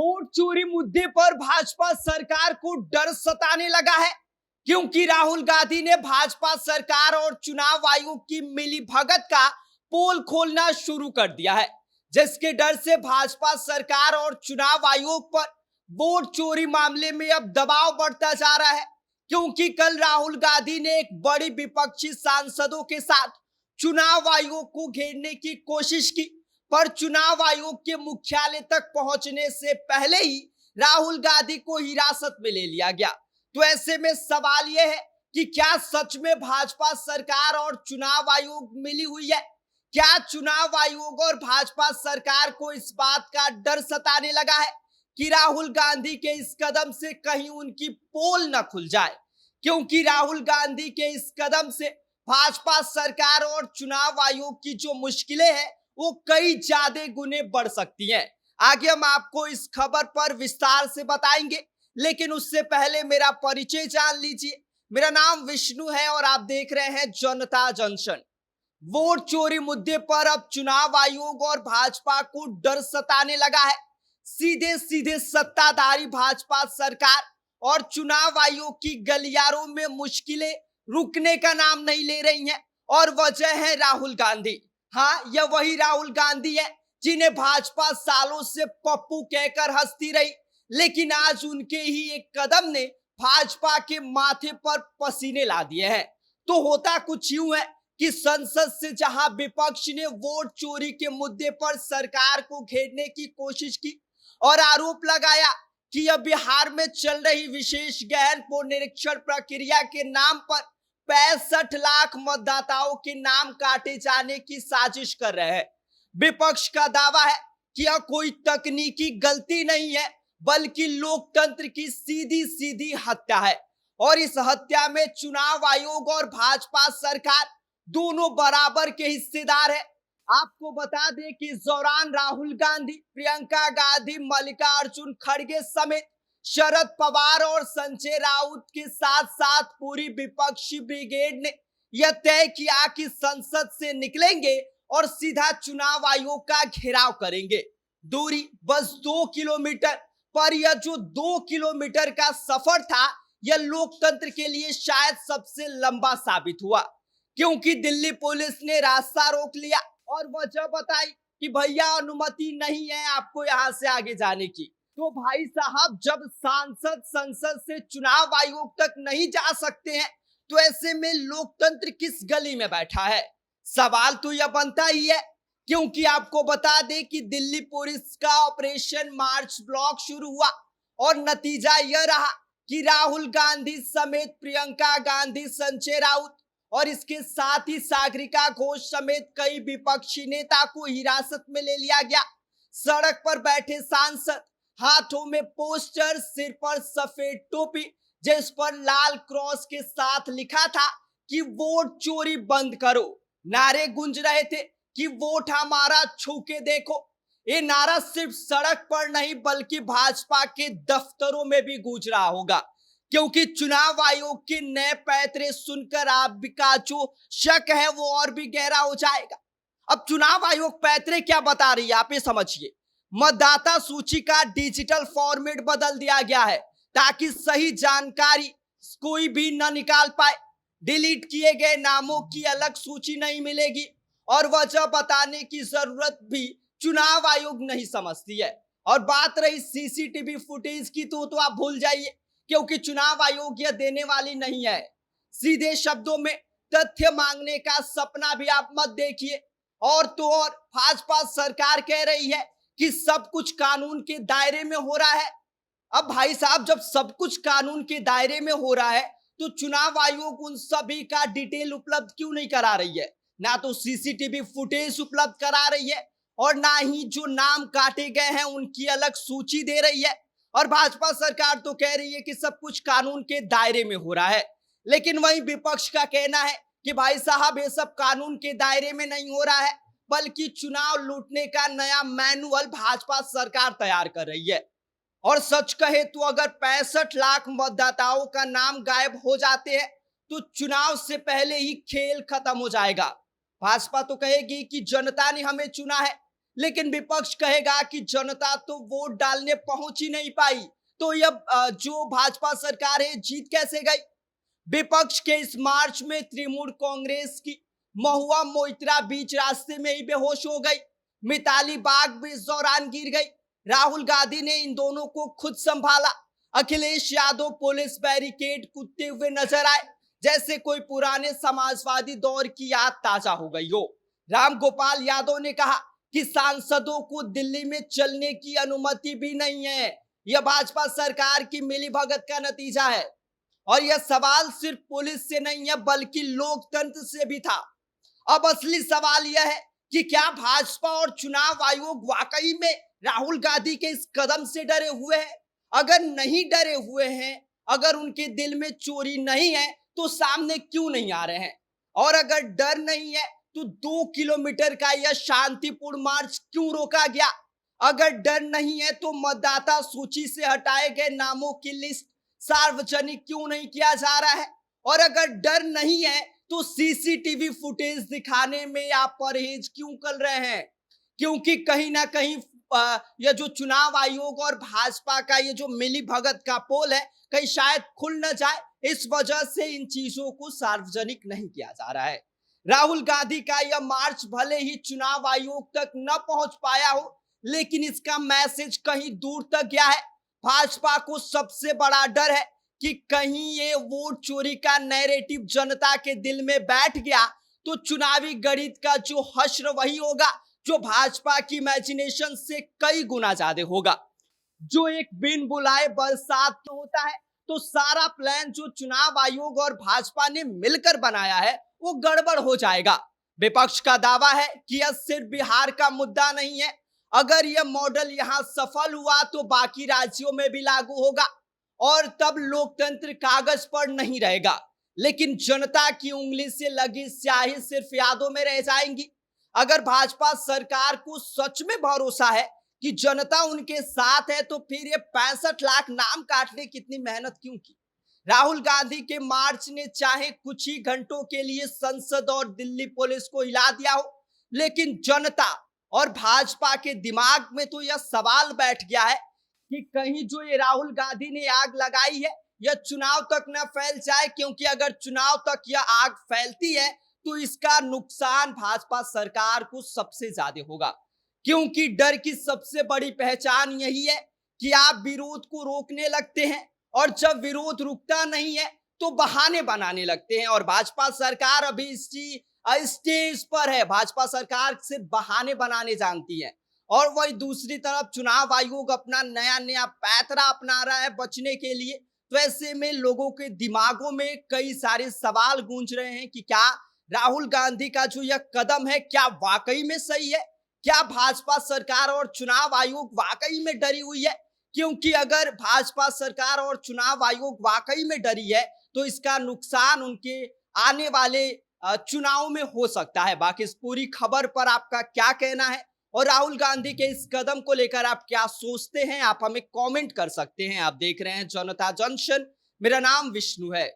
Vote चोरी मुद्दे पर भाजपा सरकार को डर सताने लगा है, क्योंकि राहुल गांधी ने भाजपा सरकार और चुनाव आयोग की मिलीभगत का पोल खोलना शुरू कर दिया है, जिसके डर से भाजपा सरकार और चुनाव आयोग पर वोट चोरी मामले में अब दबाव बढ़ता जा रहा है। क्योंकि कल राहुल गांधी ने एक बड़ी विपक्षी सांसदों के साथ चुनाव आयोग को घेरने की कोशिश की, पर चुनाव आयोग के मुख्यालय तक पहुंचने से पहले ही राहुल गांधी को हिरासत में ले लिया गया। तो ऐसे में सवाल यह है कि क्या सच में भाजपा सरकार और चुनाव आयोग मिली हुई है? क्या चुनाव आयोग और भाजपा सरकार को इस बात का डर सताने लगा है कि राहुल गांधी के इस कदम से कहीं उनकी पोल न खुल जाए? क्योंकि राहुल गांधी के इस कदम से भाजपा सरकार और चुनाव आयोग की जो मुश्किलें हैं वो कई ज्यादा गुने बढ़ सकती हैं। आगे हम आपको इस खबर पर विस्तार से बताएंगे, लेकिन उससे पहले मेरा परिचय जान लीजिए। मेरा नाम विष्णु है और आप देख रहे हैं जनता जंक्शन। वोट चोरी मुद्दे पर अब चुनाव आयोग और भाजपा को डर सताने लगा है। सीधे सीधे सत्ताधारी भाजपा सरकार और चुनाव आयोग की गलियारों में मुश्किलें रुकने का नाम नहीं ले रही हैं, और वजह है राहुल गांधी। हाँ, यह वही राहुल गांधी है जिन्हें भाजपा सालों से पप्पू कहकर हंसती रही, लेकिन आज उनके ही एक कदम ने भाजपा के माथे पर पसीने ला दिए हैं। तो होता कुछ यूं है कि संसद से जहां विपक्ष ने वोट चोरी के मुद्दे पर सरकार को घेरने की कोशिश की और आरोप लगाया कि यह बिहार में चल रही विशेष गहन पुनरीक्षण प्रक्रिया के नाम पर 65 लाख मतदाताओं के नाम काटे जाने की साजिश कर रहे हैं। विपक्ष का दावा है कि यह कोई तकनीकी गलती नहीं है, बल्कि लोकतंत्र की सीधी सीधी हत्या है, और इस हत्या में चुनाव आयोग और भाजपा सरकार दोनों बराबर के हिस्सेदार है। आपको बता दें कि इस दौरान राहुल गांधी, प्रियंका गांधी, मल्लिकार्जुन खड़गे समेत शरद पवार और संजय राउत के साथ साथ पूरी विपक्षी ब्रिगेड ने यह तय किया कि संसद से निकलेंगे और सीधा चुनाव आयोग का घेराव करेंगे। दूरी बस 2 किलोमीटर, पर यह जो 2 किलोमीटर का सफर था, यह लोकतंत्र के लिए शायद सबसे लंबा साबित हुआ, क्योंकि दिल्ली पुलिस ने रास्ता रोक लिया और वजह बताई कि भैया अनुमति नहीं है आपको यहां से आगे जाने की। तो भाई साहब, जब सांसद संसद से चुनाव आयोग तक नहीं जा सकते हैं, तो ऐसे में लोकतंत्र किस गली में बैठा है? सवाल तो यह बनता ही है, क्योंकि आपको बता दें कि दिल्ली पुलिस का ऑपरेशन मार्च ब्लॉक शुरू हुआ और नतीजा यह रहा कि राहुल गांधी समेत प्रियंका गांधी, संजय राउत और इसके साथ ही सागरिका घोष समेत कई विपक्षी नेता को हिरासत में ले लिया गया। सड़क पर बैठे सांसद, हाथों में पोस्टर, सिर पर सफेद टोपी जिस पर लाल क्रॉस के साथ लिखा था कि वोट चोरी बंद करो, नारे गूंज रहे थे कि वोट हमारा, छू के देखो। ये नारा सिर्फ सड़क पर नहीं बल्कि भाजपा के दफ्तरों में भी गूंज रहा होगा, क्योंकि चुनाव आयोग के नए पैतरे सुनकर आपका जो शक है वो और भी गहरा हो जाएगा। अब चुनाव आयोग पैतरे क्या बता रही है, आप ये समझिए। मतदाता सूची का डिजिटल फॉर्मेट बदल दिया गया है ताकि सही जानकारी कोई भी न निकाल पाए। डिलीट किए गए नामों की अलग सूची नहीं मिलेगी, और वजह बताने की जरूरत भी चुनाव आयोग नहीं समझती है। और बात रही सीसीटीवी फुटेज की, तो आप भूल जाइए, क्योंकि चुनाव आयोग यह देने वाली नहीं है। सीधे शब्दों में तथ्य मांगने का सपना भी आप मत देखिए। और तो और भाजपा सरकार कह रही है कि सब कुछ कानून के दायरे में हो रहा है। अब भाई साहब, जब सब कुछ कानून के दायरे में हो रहा है, तो चुनाव आयोग उन सभी का डिटेल उपलब्ध क्यों नहीं करा रही है? ना तो सीसीटीवी फुटेज उपलब्ध करा रही है, और ना ही जो नाम काटे गए हैं उनकी अलग सूची दे रही है। और भाजपा सरकार तो कह रही है कि सब कुछ कानून के दायरे में हो रहा है, लेकिन वहीं विपक्ष का कहना है कि भाई साहब, ये सब कानून के दायरे में नहीं हो रहा है, बल्कि चुनाव लूटने का नया मैनुअल भाजपा सरकार तैयार कर रही है। और सच कहे तो अगर 65 लाख मतदाताओं का नाम गायब हो जाते हैं, तो चुनाव से पहले ही खेल खत्म हो जाएगा। भाजपा तो कहेगी कि जनता ने हमें चुना है, लेकिन विपक्ष कहेगा कि जनता तो वोट डालने पहुंच ही नहीं पाई, तो यह जो भाजपा सरकार है जीत कैसे गई। विपक्ष के इस मार्च में तृणमूल कांग्रेस की महुआ मोइत्रा बीच रास्ते में ही बेहोश हो गई। मिताली बाग भी इस दौरान गिर गई। राहुल गांधी ने इन दोनों को खुद संभाला। अखिलेश यादव पुलिस बैरिकेड कूदते हुए नजर आए, जैसे कोई पुराने समाजवादी दौर की याद ताजा हो गई हो। राम गोपाल यादव ने कहा कि सांसदों को दिल्ली में चलने की अनुमति भी नहीं है। यह भाजपा सरकार की मिलीभगत का नतीजा है और यह सवाल सिर्फ पुलिस से नहीं है बल्कि लोकतंत्र से भी था। अब असली सवाल यह है कि क्या भाजपा और चुनाव आयोग वाकई में राहुल गांधी के इस कदम से डरे हुए हैं। अगर नहीं डरे हुए हैं, अगर उनके दिल में चोरी नहीं है, तो सामने क्यों नहीं आ रहे हैं। और अगर डर नहीं है तो 2 किलोमीटर का यह शांतिपूर्ण मार्च क्यों रोका गया। अगर डर नहीं है तो मतदाता सूची से हटाए गए नामों की लिस्ट सार्वजनिक क्यों नहीं किया जा रहा है। और अगर डर नहीं है तो सीसीटीवी फुटेज दिखाने में आप परहेज क्यों कर रहे हैं। क्योंकि कहीं ना कहीं यह जो चुनाव आयोग और भाजपा का ये जो मिली भगत का पोल है, कहीं शायद खुल न जाए, इस वजह से इन चीजों को सार्वजनिक नहीं किया जा रहा है। राहुल गांधी का यह मार्च भले ही चुनाव आयोग तक न पहुंच पाया हो, लेकिन इसका मैसेज कहीं दूर तक गया है। भाजपा को सबसे बड़ा डर है कि कहीं ये वोट चोरी का नैरेटिव जनता के दिल में बैठ गया तो चुनावी गणित का जो हश्र वही होगा जो भाजपा की इमेजिनेशन से कई गुना ज्यादा होगा। जो एक बिन बुलाए बरसात में होता है, तो सारा प्लान जो चुनाव आयोग और भाजपा ने मिलकर बनाया है वो गड़बड़ हो जाएगा। विपक्ष का दावा है कि यह सिर्फ बिहार का मुद्दा नहीं है। अगर यह मॉडल यहां सफल हुआ तो बाकी राज्यों में भी लागू होगा और तब लोकतंत्र कागज पर नहीं रहेगा, लेकिन जनता की उंगली से लगी स्याही सिर्फ यादों में रह जाएंगी। अगर भाजपा सरकार को सच में भरोसा है कि जनता उनके साथ है, तो फिर ये 65 लाख नाम काटने की इतनी मेहनत क्यों की। राहुल गांधी के मार्च ने चाहे कुछ ही घंटों के लिए संसद और दिल्ली पुलिस को हिला दिया हो, लेकिन जनता और भाजपा के दिमाग में तो यह सवाल बैठ गया है कि कहीं जो ये राहुल गांधी ने आग लगाई है यह चुनाव तक न फैल जाए, क्योंकि अगर चुनाव तक यह आग फैलती है तो इसका नुकसान भाजपा सरकार को सबसे ज्यादा होगा। क्योंकि डर की सबसे बड़ी पहचान यही है कि आप विरोध को रोकने लगते हैं और जब विरोध रुकता नहीं है तो बहाने बनाने लगते हैं। और भाजपा सरकार अभी इसी स्टेज पर है। भाजपा सरकार सिर्फ बहाने बनाने जानती है और वही दूसरी तरफ चुनाव आयोग अपना नया नया पैतरा अपना रहा है बचने के लिए। तो ऐसे में लोगों के दिमागों में कई सारे सवाल गूंज रहे हैं कि क्या राहुल गांधी का जो यह कदम है क्या वाकई में सही है। क्या भाजपा सरकार और चुनाव आयोग वाकई में डरी हुई है। क्योंकि अगर भाजपा सरकार और चुनाव आयोग वाकई में डरी है तो इसका नुकसान उनके आने वाले चुनाव में हो सकता है। बाकी इस पूरी खबर पर आपका क्या कहना है और राहुल गांधी के इस कदम को लेकर आप क्या सोचते हैं, आप हमें कमेंट कर सकते हैं। आप देख रहे हैं जनता जंक्शन, मेरा नाम विष्णु है।